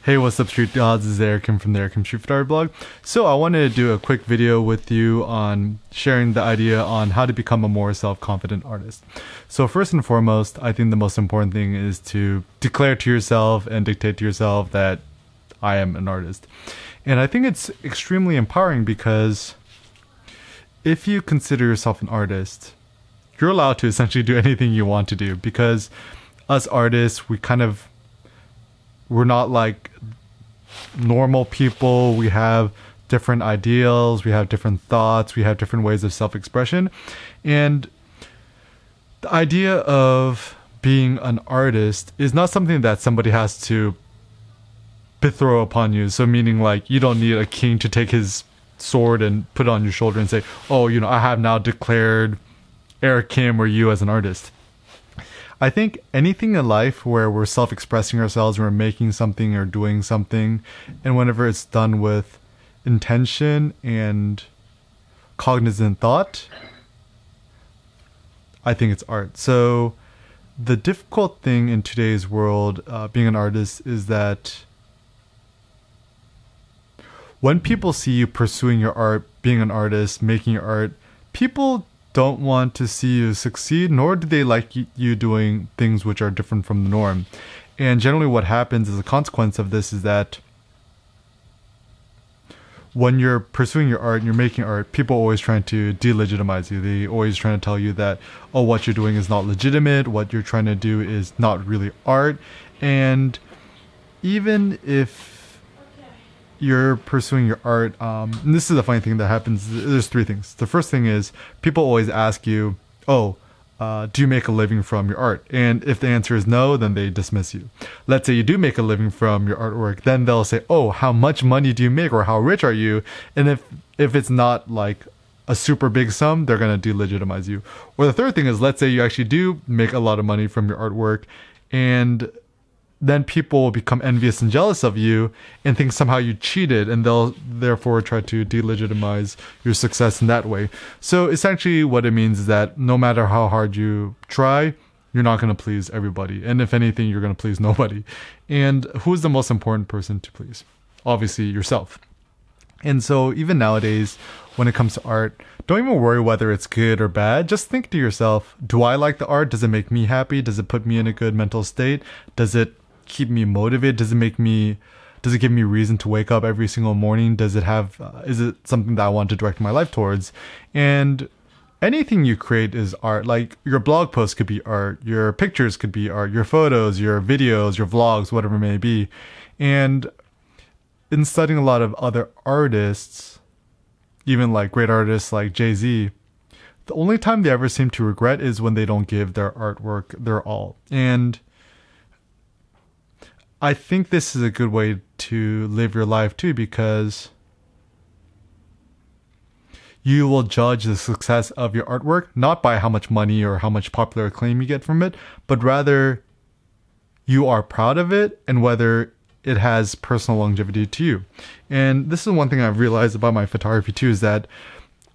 Hey, what's up, Street Gods? This is Eric from the Eric Street Photography blog. So I wanted to do a quick video with you on sharing the idea on how to become a more self-confident artist. So first and foremost, I think the most important thing is to declare to yourself and dictate to yourself that I am an artist. And I think it's extremely empowering because if you consider yourself an artist, you're allowed to essentially do anything you want to do, because us artists, we're not like normal people. We have different ideals, we have different thoughts, we have different ways of self-expression. And the idea of being an artist is not something that somebody has to bestow upon you. So meaning like you don't need a king to take his sword and put it on your shoulder and say, oh, I have now declared Eric Kim or you as an artist. I think anything in life where we're self-expressing ourselves, we're making something or doing something, and whenever it's done with intention and cognizant thought, I think it's art. So the difficult thing in today's world, being an artist, is that when people see you pursuing your art, being an artist, making your art, people don't want to see you succeed, nor do they like you doing things which are different from the norm. And generally what happens as a consequence of this is that when you're pursuing your art and you're making art, people are always trying to delegitimize you. They always trying to tell you that, oh, what you're doing is not legitimate, what you're trying to do is not really art. And even if you're pursuing your art, and this is the funny thing that happens, there's three things. The first thing is people always ask you, oh, do you make a living from your art? And if the answer is no, then they dismiss you. Let's say you do make a living from your artwork, then they'll say, oh, how much money do you make, or how rich are you? And if it's not like a super big sum, they're going to delegitimize you. Or the third thing is, let's say you actually do make a lot of money from your artwork, and then people will become envious and jealous of you and think somehow you cheated, and they'll therefore try to delegitimize your success in that way. So essentially what it means is that no matter how hard you try, you're not going to please everybody. And if anything, you're going to please nobody. And who's the most important person to please? Obviously yourself. And so even nowadays, when it comes to art, don't even worry whether it's good or bad. Just think to yourself, do I like the art? Does it make me happy? Does it put me in a good mental state? Does it keep me motivated? Does it give me reason to wake up every single morning? Is it something that I want to direct my life towards? And anything you create is art. Like your blog post could be art, your pictures could be art, your photos, your videos, your vlogs, whatever it may be. And in studying a lot of other artists, even like great artists like Jay-Z, the only time they ever seem to regret is when they don't give their artwork their all. And I think this is a good way to live your life too, because you will judge the success of your artwork not by how much money or how much popular acclaim you get from it, but rather you are proud of it and whether it has personal longevity to you. And this is one thing I've realized about my photography too, is that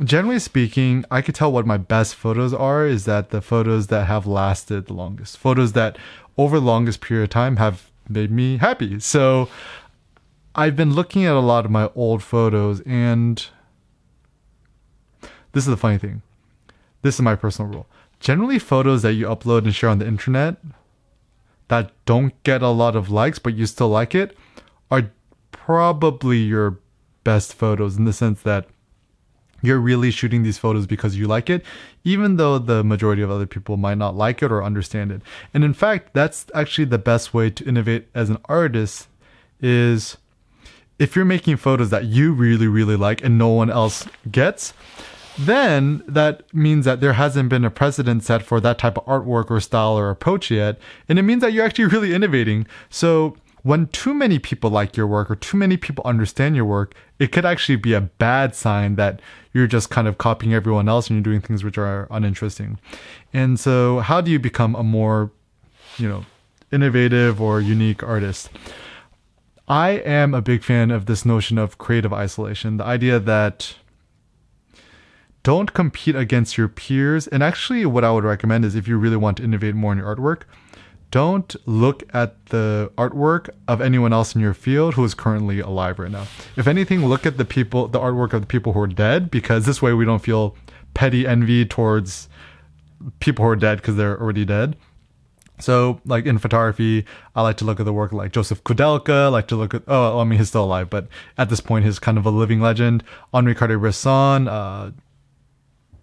generally speaking, I could tell what my best photos are is that the photos that have lasted the longest, photos that over the longest period of time have made me happy. So I've been looking at a lot of my old photos, and this is the funny thing. This is my personal rule. Generally, photos that you upload and share on the internet that don't get a lot of likes, but you still like it, are probably your best photos, in the sense that you're really shooting these photos because you like it, even though the majority of other people might not like it or understand it. And in fact, that's actually the best way to innovate as an artist, is if you're making photos that you really, really like and no one else gets, then that means that there hasn't been a precedent set for that type of artwork or style or approach yet. And it means that you're actually really innovating. So when too many people like your work or too many people understand your work, it could actually be a bad sign that you're just kind of copying everyone else and you're doing things which are uninteresting. And so how do you become a more, innovative or unique artist? I am a big fan of this notion of creative isolation, the idea that don't compete against your peers. And actually what I would recommend is, if you really want to innovate more in your artwork, don't look at the artwork of anyone else in your field who is currently alive right now. If anything, look at the artwork of the people who are dead, because this way we don't feel petty envy towards people who are dead because they're already dead. So, like in photography, I like to look at the work like Joseph Kudelka. I like to look at, I mean, he's still alive, but at this point, he's kind of a living legend. Henri Cartier-Bresson,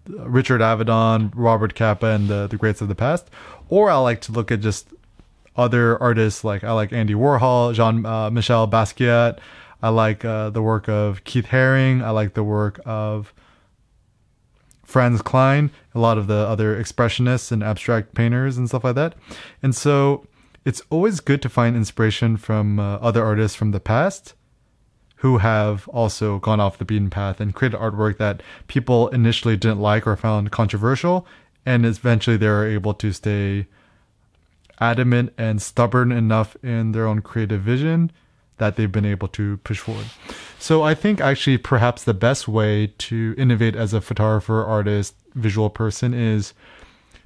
Richard Avedon, Robert Capa, and the greats of the past. Or I like to look at just other artists, like I like Andy Warhol, Jean-Michel Basquiat. I like the work of Keith Haring. I like the work of Franz Klein, a lot of the other expressionists and abstract painters and stuff like that. And so it's always good to find inspiration from other artists from the past who have also gone off the beaten path and created artwork that people initially didn't like or found controversial, and eventually they were able to stay adamant and stubborn enough in their own creative vision that they've been able to push forward. So I think actually perhaps the best way to innovate as a photographer, artist, visual person is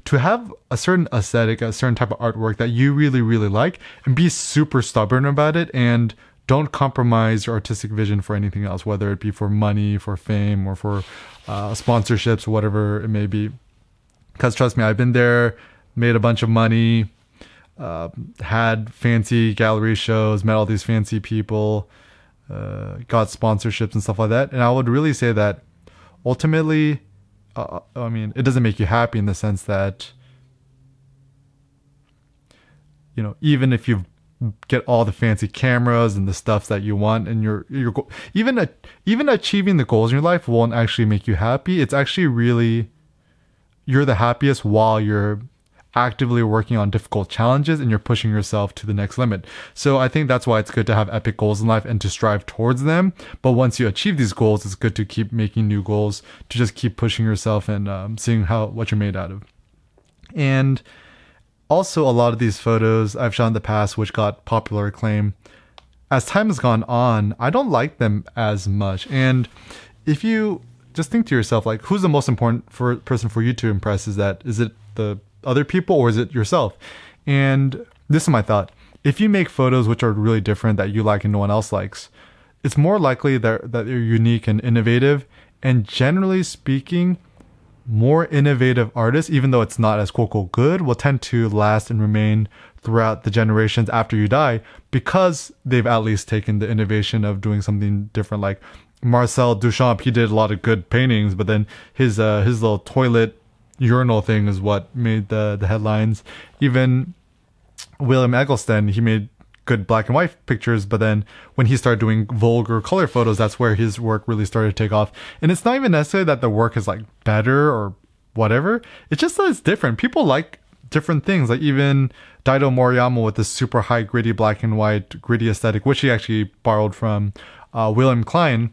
to have a certain aesthetic, a certain type of artwork that you really, really like, and be super stubborn about it, and don't compromise your artistic vision for anything else, whether it be for money, for fame, or for sponsorships, or whatever it may be. Because trust me, I've been there, made a bunch of money, had fancy gallery shows, met all these fancy people, got sponsorships and stuff like that. And I would really say that ultimately, I mean, it doesn't make you happy in the sense that, you know, even if you get all the fancy cameras and the stuff that you want, and even achieving the goals in your life won't actually make you happy. It's actually really, you're the happiest while you're actively working on difficult challenges and you're pushing yourself to the next limit. So I think that's why it's good to have epic goals in life and to strive towards them. But once you achieve these goals, it's good to keep making new goals, to just keep pushing yourself and seeing what you're made out of. And also, a lot of these photos I've shot in the past, which got popular acclaim, as time has gone on, I don't like them as much. And if you just think to yourself, like, who's the most important person for you to impress? Is it the other people, or is it yourself? And this is my thought. If you make photos which are really different that you like and no one else likes, it's more likely that they're unique and innovative. And generally speaking, more innovative artists, even though it's not as quote unquote good, will tend to last and remain throughout the generations after you die, because they've at least taken the innovation of doing something different. Like Marcel Duchamp, he did a lot of good paintings, but then his little toilet urinal thing is what made the headlines. Even William Eggleston, he made good black and white pictures, but then when he started doing vulgar color photos, that's where his work really started to take off. And it's not even necessarily that the work is like better or whatever, it's just that it's different. People like different things. Like even Daido Moriyama with this super high gritty black and white gritty aesthetic, which he actually borrowed from William Klein.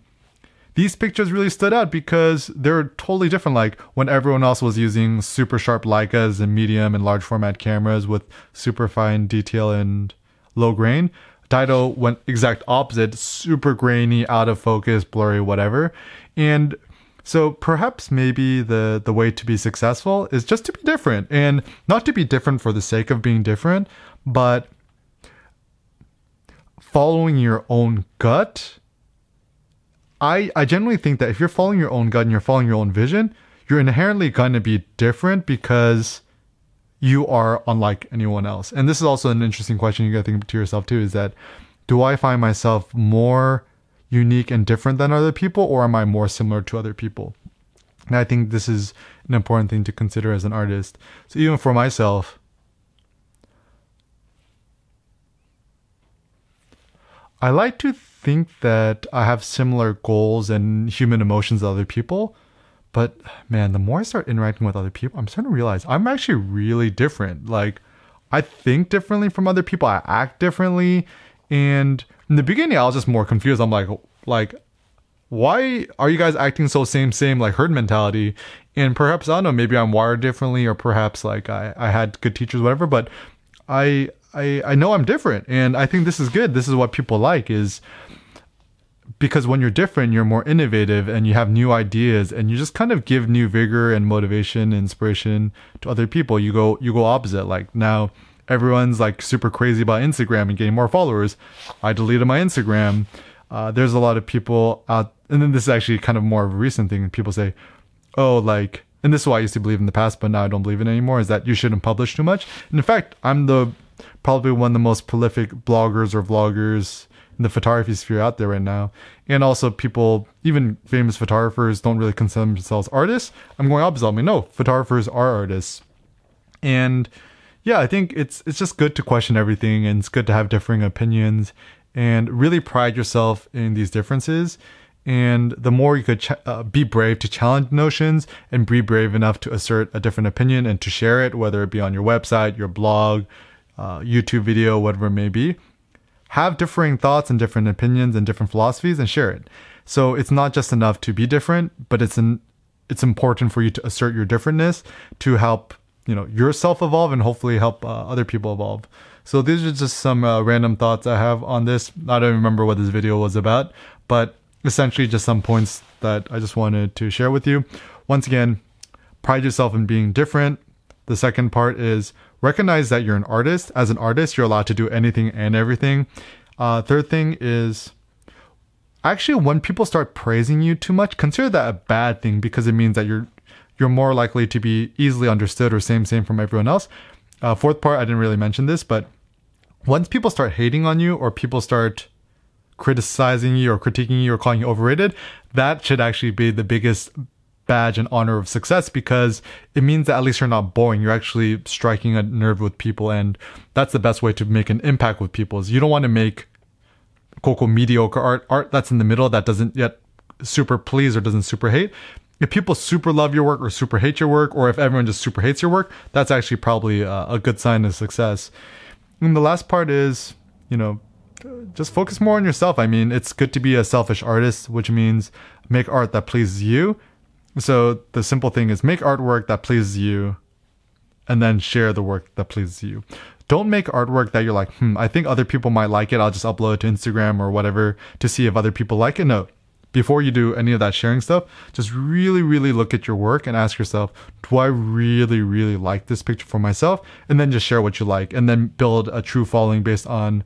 These pictures really stood out because they're totally different. Like when everyone else was using super sharp Leicas and medium and large format cameras with super fine detail and low grain, Daido went exact opposite, super grainy, out of focus, blurry, whatever. And so perhaps maybe the way to be successful is just to be different, and not to be different for the sake of being different, but following your own gut. I generally think that if you're following your own gut and you're following your own vision, you're inherently going to be different because you are unlike anyone else. And this is also an interesting question you got to think to yourself too, is that, do I find myself more unique and different than other people, or am I more similar to other people? And I think this is an important thing to consider as an artist. So even for myself, I like to think that I have similar goals and human emotions as other people. But man, the more I start interacting with other people, I'm starting to realize I'm actually really different. Like, I think differently from other people. I act differently. And in the beginning, I was just more confused. I'm like, why are you guys acting so same, like herd mentality? And perhaps, I don't know, maybe I'm wired differently, or perhaps like I had good teachers, whatever. But I know I'm different. And I think this is good. This is what people like, is because when you're different, you're more innovative and you have new ideas, and you just kind of give new vigor and motivation and inspiration to other people. You go opposite. Like now, everyone's like super crazy about Instagram and getting more followers. I deleted my Instagram. There's a lot of people out, and then this is actually kind of more of a recent thing. People say, oh, like, and this is what I used to believe in the past, but now I don't believe it anymore, is that you shouldn't publish too much. And in fact, I'm probably one of the most prolific bloggers or vloggers in the photography sphere out there right now. And also people, even famous photographers, don't really consider themselves artists. I'm going opposite. I mean, no, photographers are artists. And yeah, I think it's just good to question everything, and it's good to have differing opinions and really pride yourself in these differences. And the more you could be brave to challenge notions and be brave enough to assert a different opinion and to share it, whether it be on your website, your blog, YouTube video, whatever it may be, have differing thoughts and different opinions and different philosophies and share it. So it's not just enough to be different, but it's important for you to assert your differentness to help yourself evolve and hopefully help other people evolve. So these are just some random thoughts I have on this. I don't remember what this video was about, but essentially just some points that I just wanted to share with you. Once again, pride yourself in being different. The second part is recognize that you're an artist. As an artist, you're allowed to do anything and everything. Third thing is, actually, when people start praising you too much, consider that a bad thing, because it means that you're more likely to be easily understood or same from everyone else. Fourth part, I didn't really mention this, but once people start hating on you or people start criticizing you or critiquing you or calling you overrated, that should actually be the biggest badge and honor of success, because it means that at least you're not boring. You're actually striking a nerve with people, and that's the best way to make an impact with people. Is you don't want to make quote mediocre art that's in the middle, that doesn't yet super please or doesn't super hate. If people super love your work or super hate your work, or if everyone just super hates your work, that's actually probably a good sign of success. And the last part is, just focus more on yourself. I mean, it's good to be a selfish artist, which means make art that pleases you. So the simple thing is make artwork that pleases you, and then share the work that pleases you. Don't make artwork that you're like, I think other people might like it, I'll just upload it to Instagram or whatever to see if other people like it. No. Before you do any of that sharing stuff, just really, really look at your work and ask yourself, do I really, really like this picture for myself? And then just share what you like, and then build a true following based on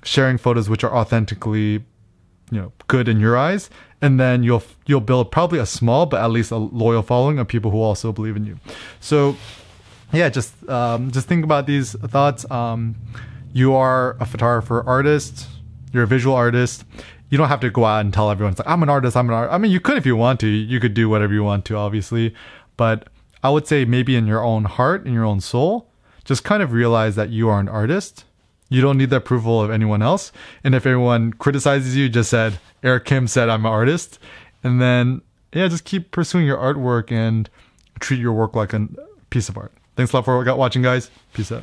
sharing photos which are authentically, good in your eyes. And then you'll build probably a small, but at least a loyal following of people who also believe in you. So yeah, just think about these thoughts. You are a photographer artist. You're a visual artist. You don't have to go out and tell everyone, it's like, I'm an artist, I'm an artist. I mean, you could if you want to. You could do whatever you want to, obviously. But I would say maybe in your own heart, in your own soul, just kind of realize that you are an artist. You don't need the approval of anyone else. And if everyone criticizes you, just said, Eric Kim said I'm an artist. And then, yeah, just keep pursuing your artwork and treat your work like a piece of art. Thanks a lot for watching, guys. Peace out.